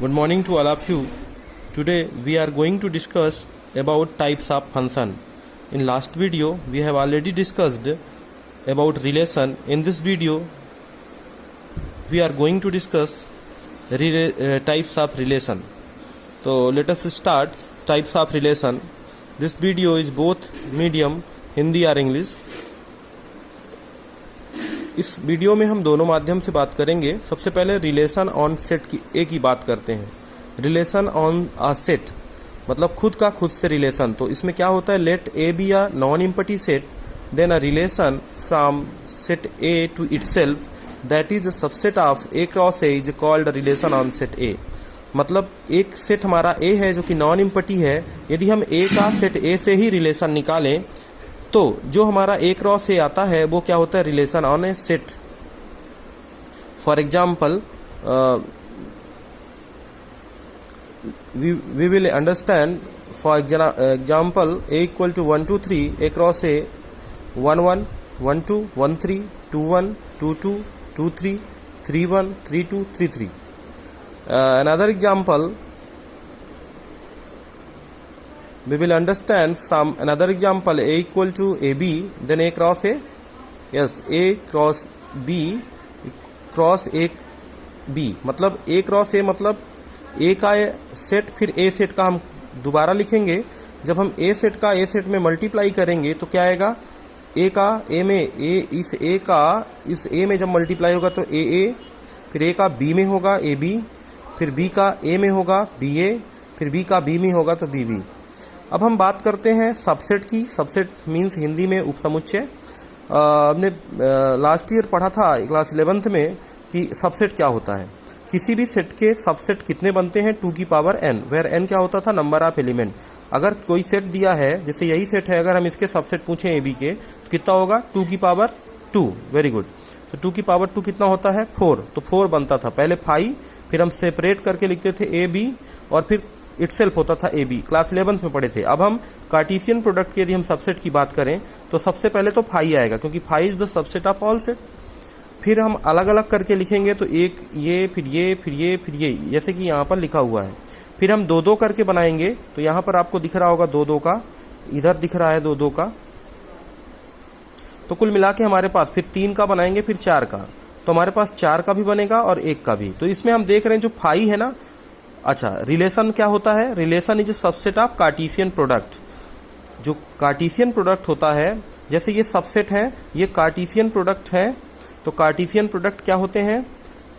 Good morning to all of you. Today we are going to discuss about types of function. In last video we have already discussed about relation. In this video we are going to discuss types of relation. So let us start types of relation. This video is both medium Hindi or English. इस video में हम दोनों माध्यम से बात करेंगे. सबसे पहले रिलेशन ऑन सेट की एक ही बात करते हैं. रिलेशन ऑन अ सेट मतलब खुद का खुद से रिलेशन. तो इसमें क्या होता है, let A be a non empty set then a relation from set A to itself that is a subset of A cross A is called relation on set A. मतलब एक सेट हमारा ए है जो कि नॉन इम्पटी है. यदि हम ए का सेट ए से ही रिलेशन निकालें तो जो हमारा ए क्रॉस ए आता है वो क्या होता है, relation on A set. For example we will understand, for example, a equal to 1 2 3 a cross a 1 1 1 2 1 3 2 1 2 2 2 3 3 1 3 2 3 3. Another example we will understand from another example, a equal to ab then a cross a, yes, a cross b cross a b. मतलब a cross a मतलब ए का set फिर ए set का हम दोबारा लिखेंगे. जब हम ए सेट का ए सेट में मल्टीप्लाई करेंगे तो क्या आएगा, ए का ए में इस ए का इस ए में जब मल्टीप्लाई होगा तो ए, फिर ए का बी में होगा ए बी, फिर बी का ए में होगा बी ए, फिर बी का बी में होगा तो बी बी. अब हम बात करते हैं सबसेट की. सबसेट मीन्स हिंदी में उपसमुच्चय. हमने लास्ट ईयर पढ़ा था क्लास 11th में कि सबसेट क्या होता है. किसी भी सेट के सबसेट कितने बनते हैं, 2 की पावर n, वेयर n क्या होता था, नंबर ऑफ एलिमेंट. अगर कोई सेट दिया है, जैसे यही सेट है, अगर हम इसके सबसेट पूछें ए बी के तो कितना होगा, 2 की पावर 2. Very good. तो 2 की पावर 2 कितना होता है, 4. तो 4 बनता था. पहले 5, फिर हम सेपरेट करके लिखते थे ए बी और फिर इटसेल्फ होता था ए बी. क्लास 11th में पढ़े थे. अब हम कार्टेशियन प्रोडक्ट के यदि हम सबसेट की बात करें तो सबसे पहले तो 5 आएगा क्योंकि 5 is the subset of all set. फिर हम अलग अलग करके लिखेंगे तो एक ये फिर ये फिर ये फिर ये, जैसे कि यहाँ पर लिखा हुआ है. फिर हम 2 2 करके बनाएंगे तो यहाँ पर आपको दिख रहा होगा 2 2 का, इधर दिख रहा है 2 2 का. तो कुल मिला के हमारे पास फिर 3 का बनाएंगे, फिर 4 का, तो हमारे पास 4 का भी बनेगा और 1 का भी. तो इसमें हम देख रहे हैं जो 5 है ना. अच्छा, रिलेशन क्या होता है, relation is subset of Cartesian product. जो कार्टेशियन प्रोडक्ट होता है, जैसे ये सबसेट है, ये कार्टेशियन प्रोडक्ट है. तो कार्टेशियन प्रोडक्ट क्या होते हैं,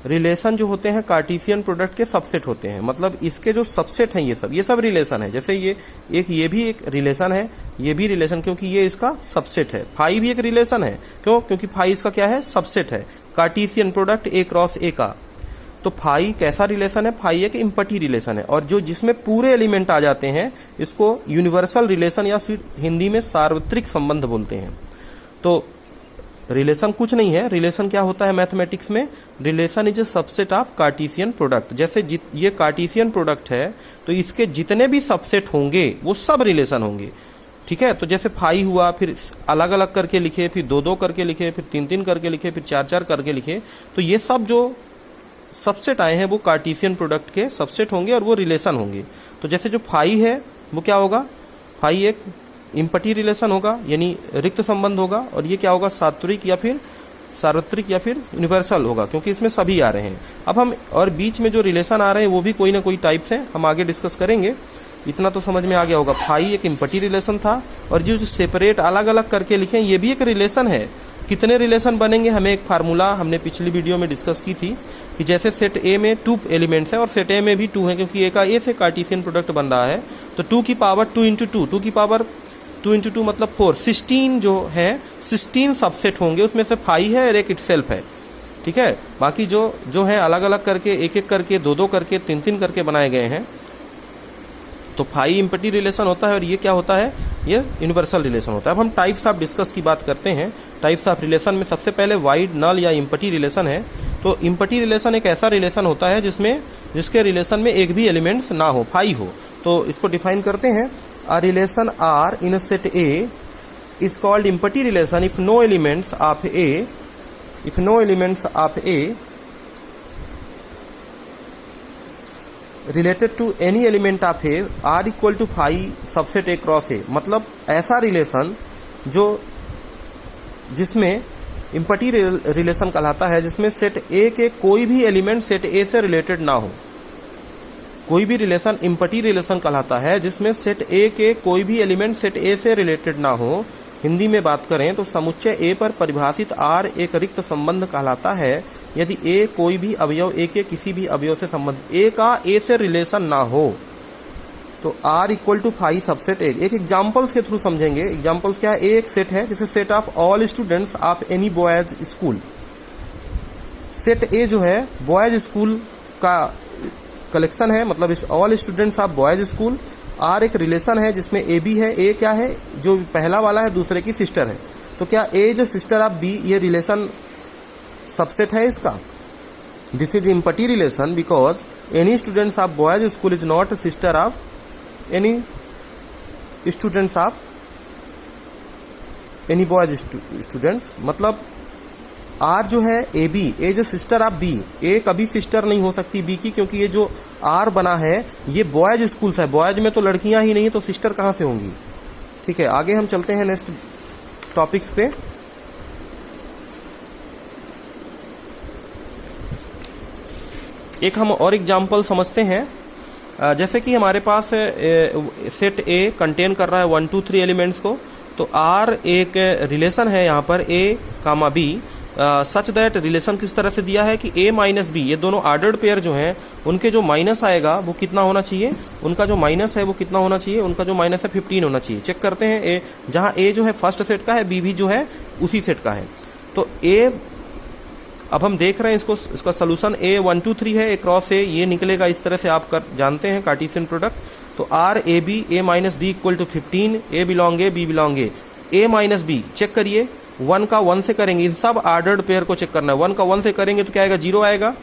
रिलेशन जो होते हैं कार्टेशियन प्रोडक्ट के सबसेट होते हैं. मतलब इसके जो सबसेट हैं ये सब रिलेशन है. जैसे ये भी एक रिलेशन है, ये भी रिलेशन, क्योंकि ये इसका सबसेट है. 5 भी एक रिलेशन है. क्यों, क्योंकि 5 इसका क्या है, सबसेट है. कार्टेशियन प्रोडक्ट ए क्रॉस ए का. तो 5 कैसा रिलेशन है, 5 एक इम्पटी रिलेशन है. और जो जिसमें पूरे एलिमेंट आ जाते हैं इसको यूनिवर्सल रिलेशन या फिर हिंदी में सार्वत्रिक संबंध बोलते हैं. तो रिलेशन कुछ नहीं है. रिलेशन क्या होता है मैथमेटिक्स में, relation is a subset of Cartesian product. जैसे ये कार्टेशियन प्रोडक्ट है तो इसके जितने भी सबसेट होंगे वो सब रिलेशन होंगे. ठीक है. तो जैसे 5 हुआ, फिर अलग अलग करके लिखे, फिर 2 2 करके लिखे, फिर 3 3 करके लिखे, फिर 4 4 करके लिखे. तो ये सब जो सबसेट आए हैं वो कार्टेशियन प्रोडक्ट के सबसेट होंगे और वो रिलेशन होंगे. तो जैसे जो 5 है वो क्या होगा, 5 एक इम्पटी रिलेशन होगा यानी रिक्त संबंध होगा. और ये क्या होगा, सात्विक या फिर सार्वत्रिक या फिर यूनिवर्सल होगा क्योंकि इसमें सभी आ रहे हैं. अब हम और बीच में जो रिलेशन आ रहे हैं वो भी कोई ना कोई टाइप से हम आगे डिस्कस करेंगे. इतना तो समझ में आ गया होगा. 5 एक इम्पटी रिलेशन था और जो सेपरेट अलग अलग करके लिखे ये भी एक रिलेशन है. कितने रिलेशन बनेंगे, हमें एक फार्मूला हमने पिछली वीडियो में डिस्कस की थी कि जैसे सेट ए में 2 एलिमेंट्स हैं और सेट ए में भी 2 है क्योंकि ए का ए से कार्टेशियन प्रोडक्ट बन रहा है. तो 2 की पावर 2 इंटू 2, 2 की पावर 2 इंटू 2 मतलब 4. 16 जो है 16 सबसेट होंगे. उसमें से 5 है और एक इटसेल्फ है. ठीक है. बाकी जो है अलग अलग करके, एक एक करके, 2 2 करके, 3 3 करके बनाए गए हैं. तो 5 इम्पटी रिलेशन होता है और ये क्या होता है, ये यूनिवर्सल रिलेशन होता है. अब हम टाइप्स ऑफ डिस्कस की बात करते हैं. टाइप्स ऑफ रिलेशन में सबसे पहले वाइड, नल या इम्पटी रिलेशन है. तो इम्पटी रिलेशन एक ऐसा रिलेशन होता है जिसके रिलेशन में एक भी एलिमेंट्स ना हो, 5 हो. तो इसको डिफाइन करते हैं. A relation R in a set A is called empty relation if no elements of A related to any element of A R equal to phi subset A cross A, मतलब ऐसा relation जो जिसमें empty relation कहलाता है, जिसमें set A के कोई भी एलिमेंट सेट ए से रिलेटेड ना हो। कोई भी रिलेशन इम्पटी रिलेशन कहलाता है जिसमें सेट ए के कोई भी एलिमेंट सेट ए से रिलेटेड ना हो। हिंदी में बात करें तो समुच्चय ए पर परिभाषित आर एक रिक्त संबंध कहलाता है यदि ए कोई भी अवयव ए के किसी भी अवयव से संबंधित, ए का ए से रिलेशन ना हो। तो R equal to phi subset A, एक एग्जाम्पल्स के थ्रू समझेंगे। एग्जाम्पल्स क्या है? ए एक सेट है जैसे set of all students of any boys school. Set A जो है बॉयज स्कूल का कलेक्शन है, मतलब इस all students of boys school. R एक रिलेशन है जिसमें ए बी है। ए क्या है? जो पहला वाला है दूसरे की सिस्टर है। तो क्या ए जो सिस्टर ऑफ बी, ये रिलेशन सबसेट है इसका? This is empty relation because any students of boys school is not sister of any students of any boys students. मतलब आर जो है ए बी, ए जो सिस्टर ऑफ बी, ए कभी सिस्टर नहीं हो सकती बी की, क्योंकि ये जो आर बना है ये बॉयज स्कूल है। बॉयज में तो लड़कियां ही नहीं है, तो सिस्टर कहां से होंगी? ठीक है, आगे हम चलते हैं नेक्स्ट टॉपिक्स पे। एक हम और एग्जाम्पल समझते हैं। जैसे कि हमारे पास सेट ए कंटेन कर रहा है 1 2 3 एलिमेंट्स को, तो आर एक रिलेशन है यहाँ पर ए कामा बी, सच दैट रिलेशन किस तरह से दिया है कि ए माइनस बी, ये दोनों ऑर्डर्ड पेयर जो हैं उनके जो माइनस आएगा वो कितना होना चाहिए? उनका जो माइनस है वो कितना होना चाहिए? उनका जो माइनस है 15 होना चाहिए। चेक करते हैं। ए जहां ए जो है फर्स्ट सेट का है, बी भी जो है उसी सेट का है। तो ए, अब हम देख रहे हैं इसका सोल्यूशन ए 1 2 3 है, ए क्रॉस ए, ये निकलेगा इस तरह से आप जानते हैं कार्टेशियन प्रोडक्ट। तो R A B, A minus B equal to 15, A belong A, B belong A minus B. Check करिए, 1 का 1 से करेंगे, इन सब ऑर्डर्ड पेयर को चेक करना है। 1 का 1 से करेंगे तो क्या आएगा? 0 आएगा।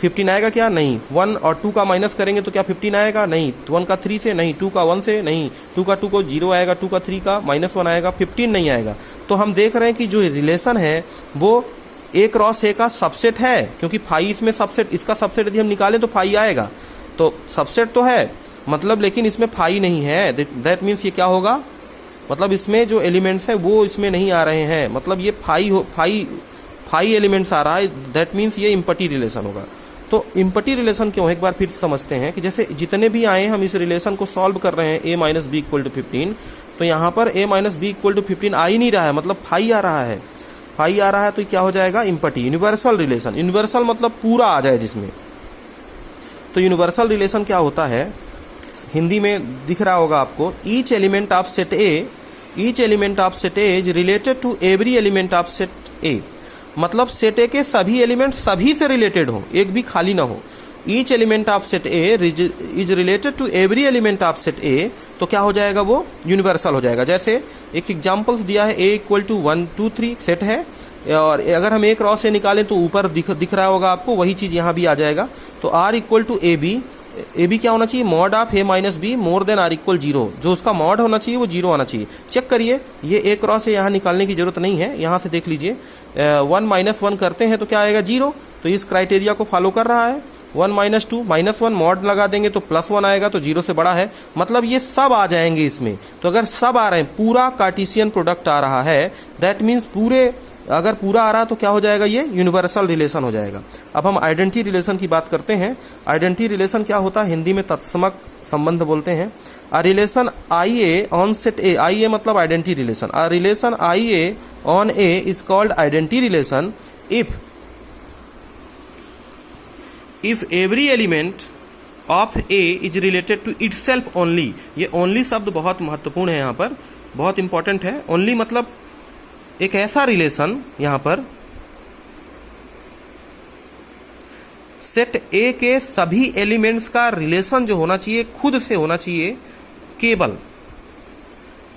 15 आएगा क्या? नहीं। 1 और 2 का माइनस करेंगे तो क्या 15 आएगा? नहीं। 1 का 3 से नहीं, 2 का 1 से नहीं, 2 का 2 को 0 आएगा, 2 का 3 का -1 आएगा, 15 नहीं आएगा। तो हम देख रहे हैं कि जो रिलेशन है वो ए क्रॉस ए का सबसेट है, क्योंकि फाई इसमें सबसेट, इसका सबसेट यदि हम निकालें तो फाई आएगा। तो सबसेट तो है मतलब, लेकिन इसमें फाई नहीं है। दैट मीन्स ये क्या होगा? मतलब इसमें जो एलिमेंट्स है वो इसमें नहीं आ रहे हैं, मतलब ये फाई एलिमेंट्स आ रहा है। दैट मीन्स ये इम्पटी रिलेशन होगा। तो इम्पटी रिलेशन क्यों है एक बार फिर समझते हैं कि जैसे जितने भी आए हम इस रिलेशन को सॉल्व कर रहे हैं, ए माइनस बी इक्वल टू 15, तो यहाँ पर ए माइनस बी इक्वल टू 15 आ ही नहीं रहा है, मतलब फाई आ रहा है। फाई आ रहा है तो क्या हो जाएगा? Empty, universal relation. यूनिवर्सल मतलब पूरा आ जाए जिसमें। तो यूनिवर्सल रिलेशन क्या होता है? हिंदी में दिख रहा होगा आपको, each element of set A, each element of set A is related to every element of set A. मतलब सेट ए के सभी एलिमेंट सभी से रिलेटेड हो, एक भी खाली ना हो। Each element of set A is related to every element of set A, तो क्या हो जाएगा? वो यूनिवर्सल हो जाएगा। जैसे एक एग्जाम्पल्स दिया है, ए इक्वल टू 1 2 3 सेट है, और अगर हम ए क्रॉस ए निकालें तो ऊपर दिख रहा होगा आपको, वही चीज यहाँ भी आ जाएगा। तो R equal to A B क्या होना चाहिए? Mod of A minus B more than R equal 0, जो उसका मॉड होना चाहिए वो 0 आना चाहिए। चेक करिए, ये ए क्रॉस ए यहाँ निकालने की जरूरत नहीं है, यहाँ से देख लीजिए 1 - 1 करते हैं तो क्या आएगा? 0। तो इस क्राइटेरिया को फॉलो कर रहा है। 1 - 2 -1 मॉड लगा देंगे तो +1 आएगा, तो 0 से बड़ा है, मतलब ये सब आ जाएंगे इसमें। तो अगर सब आ रहे हैं, पूरा कार्टेशियन प्रोडक्ट आ रहा है, दैट मीन्स पूरे, अगर पूरा आ रहा है तो क्या हो जाएगा? ये यूनिवर्सल रिलेशन हो जाएगा। अब हम आइडेंटिटी रिलेशन की बात करते हैं। आइडेंटिटी रिलेशन क्या होता है? हिंदी में तत्समक संबंध बोलते हैं। A relation I A on set A, I A मतलब identity relation. A relation I A on A is called identity relation if every element of A is related to itself only. ये only शब्द बहुत महत्वपूर्ण है, यहाँ पर बहुत important है। ओनली मतलब एक ऐसा रिलेशन, यहां पर सेट ए के सभी एलिमेंट्स का रिलेशन जो होना चाहिए खुद से होना चाहिए, केवल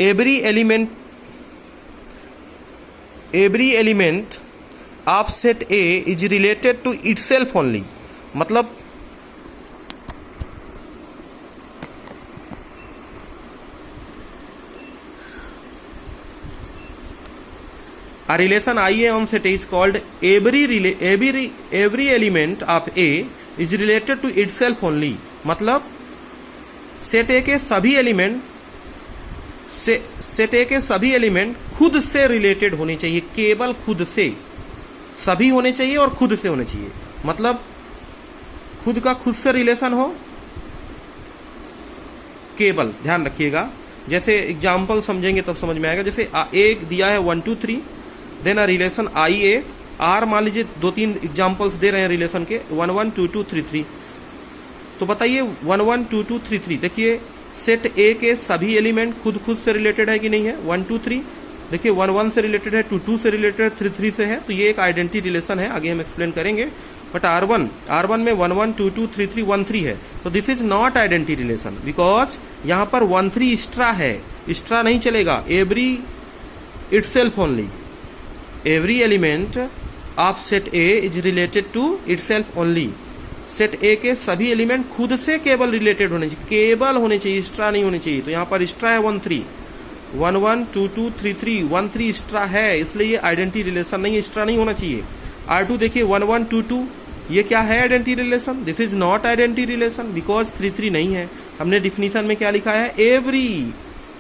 every element of set A is related to itself only. मतलब A relation IA on set A is called every element of A is related to itself only. मतलब सेट ए के सभी एलिमेंट सेट ए के सभी element खुद से related होने चाहिए, केवल खुद से। सभी होने चाहिए और खुद से होने चाहिए, मतलब खुद का खुद से रिलेशन हो, केवल। ध्यान रखिएगा, जैसे एग्जाम्पल समझेंगे तब समझ में आएगा। जैसे एक दिया है 1 2 3, then a relation I A R, मान लीजिए 2-3 एग्जाम्पल्स दे रहे हैं रिलेशन के 1 1 2 2 3 3। तो बताइए 1 1 2 2 3 3, देखिए सेट ए के सभी एलिमेंट खुद से रिलेटेड है कि नहीं है। 1 2 3 देखिए 1 1 से रिलेटेड है, 2 2 से रिलेटेड है, 3 3 से है, तो ये एक आइडेंटिटी रिलेशन है, आगे हम एक्सप्लेन करेंगे। बट R1 में 1 1 2 2 3 3 1 3 है, तो this is not identity relation, because यहाँ पर 1 3 एक्स्ट्रा है, एक्स्ट्रा नहीं चलेगा। Every itself only, every element of set A is related to itself only. Set A के सभी एलिमेंट खुद से केवल रिलेटेड होने चाहिए, केवल होने चाहिए, एक्स्ट्रा नहीं होने चाहिए। तो यहाँ पर एक्स्ट्रा है 1 3, 1 1 2 2 3 3 1 3 एक्स्ट्रा है, इसलिए ये आइडेंटिटी रिलेशन नहीं, एक्स्ट्रा नहीं होना चाहिए। R2 देखिए 1 1 2 2, ये क्या है identity relation, this is not identity relation because 3 3 नहीं है। हमने डिफिनीशन में क्या लिखा है, every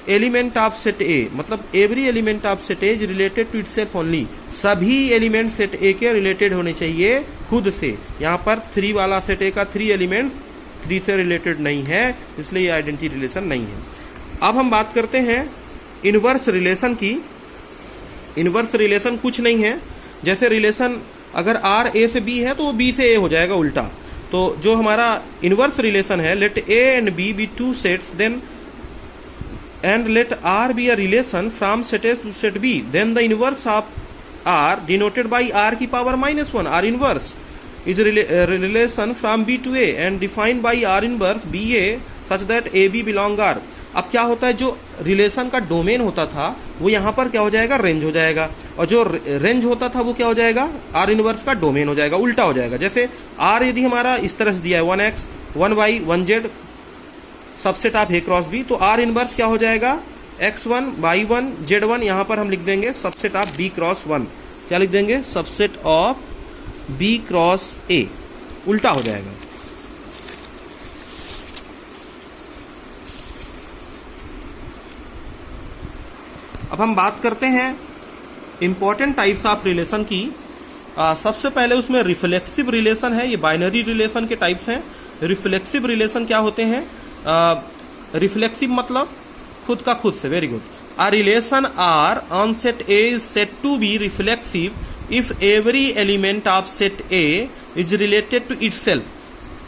element of set A, मतलब every element of set A is related to itself only. सभी एलिमेंट सेट ए के रिलेटेड होने चाहिए खुद से। यहाँ पर 3 वाला सेट ए का 3 एलिमेंट 3 से रिलेटेड नहीं है, इसलिए ये आइडेंटिटी रिलेशन नहीं है। अब हम बात करते हैं इनवर्स रिलेशन की। इनवर्स रिलेशन कुछ नहीं है, जैसे रिलेशन अगर आर ए से बी है तो वो बी से ए हो जाएगा उल्टा। तो जो हमारा इनवर्स रिलेशन है, let A and B be 2 sets, then and let R be a relation from set A to set B, then the inverse of R denoted by R की power -1, R inverse is a relation from B to A and defined by R inverse BA such that AB belong R। अब क्या होता है, जो relation का domain होता था वो यहाँ पर क्या हो जाएगा, रेंज हो जाएगा, और जो रेंज होता था वो क्या हो जाएगा, R इनवर्स का डोमेन हो जाएगा, उल्टा हो जाएगा। जैसे R यदि हमारा इस तरह से दिया है 1x 1y 1z subset of A cross B, तो R इनवर्स क्या हो जाएगा, x1 y1 z1, यहाँ पर हम लिख देंगे सबसेट ऑफ b क्रॉस 1। क्या लिख देंगे, subset of b cross a, उल्टा हो जाएगा। अब हम बात करते हैं इंपॉर्टेंट टाइप्स ऑफ रिलेशन की। सबसे पहले उसमें रिफ्लेक्सिव रिलेशन है, ये बाइनरी रिलेशन के टाइप्स हैं। रिफ्लेक्सिव रिलेशन क्या होते हैं, रिफ्लेक्सिव मतलब खुद का खुद से, very good. A relation R on set A is set to be reflexive if every element of set A is related to itself.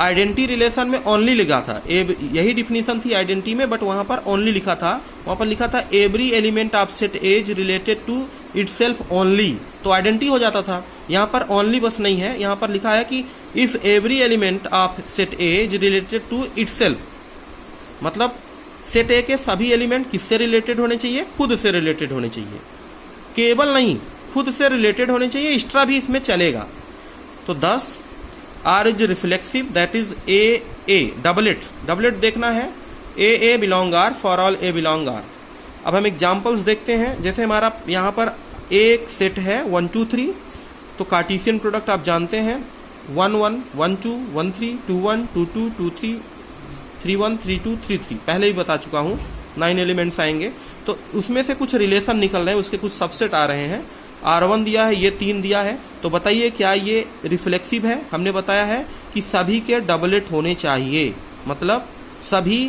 Identity relation में ओनली लिखा था, यही डिफिनीशन थी आइडेंटिटी में, बट वहां पर ओनली लिखा था, वहां पर लिखा था every element of set A is related to itself only, तो आइडेंटिटी हो जाता था। यहाँ पर ओनली बस नहीं है, यहाँ पर लिखा है कि if every element of set A is related to itself, मतलब सेट ए के सभी एलिमेंट किससे रिलेटेड होने चाहिए, खुद से रिलेटेड होने चाहिए, केवल नहीं खुद से रिलेटेड होने चाहिए, एक्स्ट्रा भी इसमें चलेगा। तो 10 R is reflexive, that is A A, doublet, doublet देखना है, A A belong R, for all A belong R. अब हम एग्जाम्पल्स देखते हैं, जैसे हमारा यहाँ पर एक सेट है 1 2 3, तो कार्टेशियन प्रोडक्ट आप जानते हैं 1 1 1 2 1 3 2 1 2 2 2 3 3 1 3 2 3 3, पहले ही बता चुका हूँ 9 एलिमेंट्स आएंगे। तो उसमें से कुछ रिलेशन निकल रहे हैं, उसके कुछ सबसेट आ रहे हैं। R1 दिया है, ये 3 दिया है, तो बताइए क्या ये रिफ्लेक्सिव है। हमने बताया है कि सभी के डबलेट होने चाहिए, मतलब सभी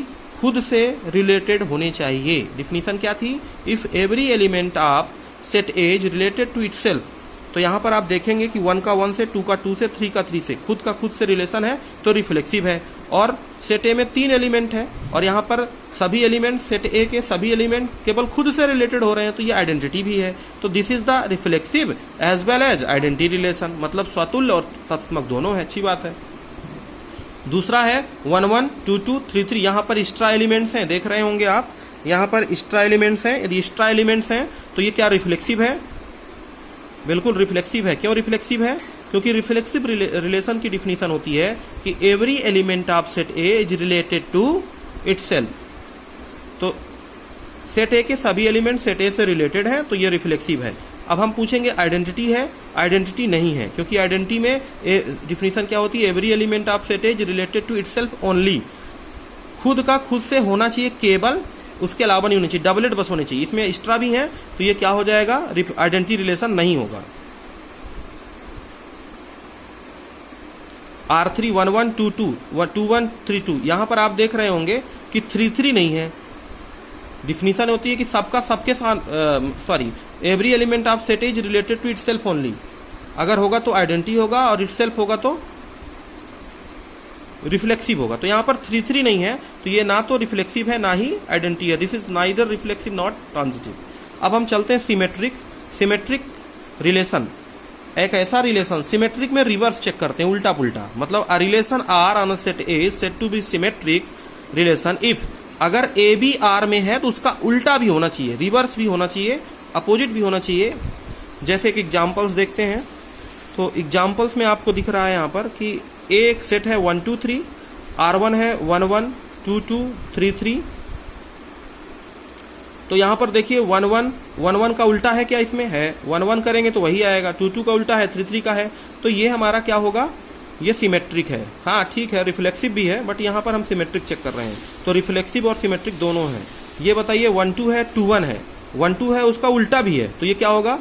खुद से रिलेटेड होने चाहिए। डिफिनीशन क्या थी, if every element of set A is related to itself. तो यहाँ पर आप देखेंगे कि 1 का 1 से, 2 का 2 से, 3 का 3 से खुद का खुद से रिलेशन है, तो रिफ्लेक्सिव है। और सेट ए में 3 एलिमेंट है और यहाँ पर सभी एलिमेंट, सेट ए के सभी एलिमेंट केवल खुद से रिलेटेड हो रहे हैं, तो ये आइडेंटिटी भी है। तो this is the reflexive as well as identity relation, मतलब स्वतुल्य और तत्समक दोनों है, अच्छी बात है। दूसरा है 1 1 2 2 3 3, यहाँ पर एक्स्ट्रा एलिमेंट्स हैं, देख रहे होंगे आप, यहाँ पर एक्स्ट्रा एलिमेंट्स हैं। यदि एक्स्ट्रा एलिमेंट्स हैं तो ये क्या रिफ्लेक्सिव है, बिल्कुल रिफ्लेक्सिव है। क्यों रिफ्लेक्सिव है, क्योंकि रिफ्लेक्सिव रिलेशन की डिफिनीशन होती है कि every element of set A is related to itself. तो सेट ए के सभी एलिमेंट सेट ए से रिलेटेड हैं, तो ये रिफ्लेक्सिव है। अब हम पूछेंगे आइडेंटिटी है, आइडेंटिटी नहीं है, क्योंकि आइडेंटिटी में डिफिनीशन क्या होती है, every element of set A is related to itself only. खुद का खुद से होना चाहिए केवल, उसके अलावा नहीं होनी चाहिए, डबलेट बस होनी चाहिए। इसमें एक्स्ट्रा भी है तो ये क्या हो जाएगा, आइडेंटिटी रिलेशन नहीं होगा। R3 1122 2132, यहां पर आप देख रहे होंगे कि 33 नहीं है। डिफिनीशन होती है कि सबका सबके साथ every element of set is related to itself only. अगर होगा तो आइडेंटिटी होगा और इटसेल्फ होगा तो रिफ्लेक्सिव होगा। तो यहां पर 33 नहीं है तो ये ना तो रिफ्लेक्सिव है ना ही आइडेंटिटी है। This is neither reflexive not transitive. अब हम चलते हैं सिमेट्रिक रिलेशन। एक ऐसा रिलेशन, सिमेट्रिक में रिवर्स चेक करते हैं, उल्टा पुल्टा। मतलब a relation R on a set A is said to be symmetric relation if, अगर ए बी आर में है तो उसका उल्टा भी होना चाहिए, रिवर्स भी होना चाहिए, अपोजिट भी होना चाहिए। जैसे एक एग्जांपल्स देखते हैं। तो एग्जांपल्स में आपको दिख रहा है यहां पर कि ए एक सेट है 1 2 3, R1 है 1 1 2 2 3 3। तो यहां पर देखिए 1 1 का उल्टा है क्या, इसमें है 1 1 करेंगे तो वही आएगा। 2 2 का उल्टा है 3 3 का है। तो ये हमारा क्या होगा, ये सिमेट्रिक है। हाँ ठीक है, रिफ्लेक्सिव भी है, बट यहां पर हम सिमेट्रिक चेक कर रहे हैं। तो रिफ्लेक्सिव और सिमेट्रिक दोनों है। ये बताइए 1 2 है 2 1 है, 1 2 है उसका उल्टा भी है, तो ये क्या होगा,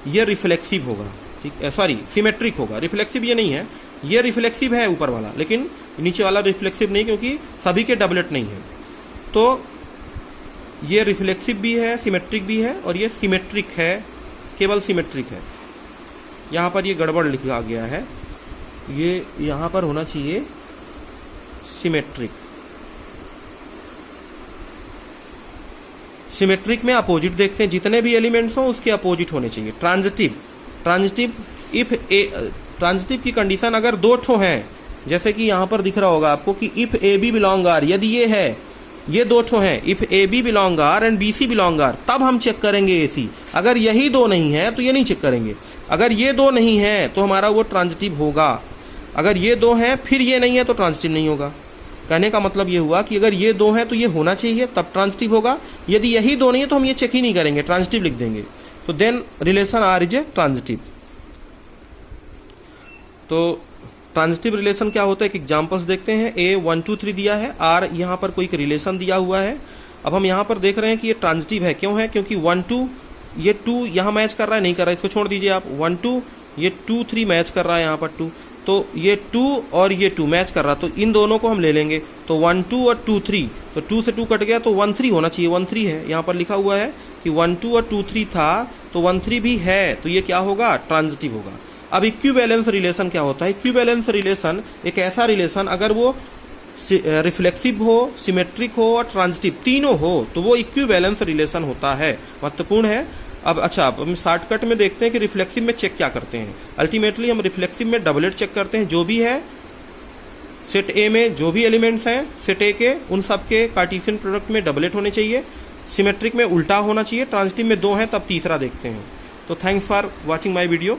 ये रिफ्लेक्सिव होगा। ठीक है, सॉरी सिमेट्रिक होगा, रिफ्लेक्सिव ये नहीं है। ये रिफ्लेक्सिव है ऊपर वाला, लेकिन नीचे वाला रिफ्लेक्सिव नहीं, क्योंकि सभी के डबलेट नहीं है। तो ये रिफ्लेक्सिव भी है, सिमेट्रिक भी है, और ये सिमेट्रिक है, केवल सिमेट्रिक है। यहां पर ये गड़बड़ लिखा गया है, ये यहां पर होना चाहिए सिमेट्रिक। सिमेट्रिक में अपोजिट देखते हैं, जितने भी एलिमेंट्स हो उसके अपोजिट होने चाहिए। ट्रांजिटिव की कंडीशन अगर दो ठो हैं, जैसे कि यहां पर दिख रहा होगा आपको कि if A B belong R, यदि ये है, ये दो ठो हैं, if A B belong R and B C belong R, तब हम चेक करेंगे ए सी। अगर यही दो नहीं है तो ये नहीं चेक करेंगे। अगर ये दो नहीं है तो हमारा वो ट्रांजिटिव होगा। अगर ये दो हैं फिर ये नहीं है तो ट्रांजिटिव नहीं होगा। कहने का मतलब ये हुआ कि अगर ये दो हैं तो ये होना चाहिए तब ट्रांजिटिव होगा। यदि यही दो नहीं है तो हम ये चेक ही नहीं करेंगे, ट्रांजिटिव लिख देंगे। तो then relation R is a transitive. तो ट्रांजिटिव रिलेशन क्या होता है, एक एग्जांपल्स देखते हैं। ए 1 2 3 दिया है, आर यहां पर कोई रिलेशन दिया हुआ है। अब हम यहां पर देख रहे हैं कि ये ट्रांजिटिव है। क्यों है, क्योंकि 1 2, ये 2 यहां मैच कर रहा है, नहीं कर रहा है, इसको छोड़ दीजिए आप। 1 2, ये 2 3 मैच कर रहा है यहां पर 2, तो ये 2 और ये 2 मैच कर रहा, तो इन दोनों को हम ले लेंगे। तो 1 2 और 2 3, तो 2 से 2 कट गया तो 1 3 होना चाहिए। 1 3 है, यहां पर लिखा हुआ है कि 1 2 और 2 3 था, तो 1 3 भी है, तो ये क्या होगा, ट्रांजिटिव होगा। अब इक्विवेलेंस रिलेशन क्या होता है। इक्विवेलेंस रिलेशन एक ऐसा रिलेशन, अगर वो रिफ्लेक्सिव हो, सिमेट्रिक हो और ट्रांजिटिव तीनों हो, तो वो इक्विवेलेंस रिलेशन होता है। महत्वपूर्ण है। अब अब हम शॉर्टकट में देखते हैं कि रिफ्लेक्सिव में चेक क्या करते हैं। अल्टीमेटली हम रिफ्लेक्सिव में डबलेट चेक करते हैं। जो भी है सेट ए में, जो भी एलिमेंट्स हैं सेट ए के, उन सबके कार्टेशियन प्रोडक्ट में डबलेट होने चाहिए। सिमेट्रिक में उल्टा होना चाहिए। ट्रांजिटिव में दो हैं, तब तीसरा देखते हैं। तो thanks for watching my video.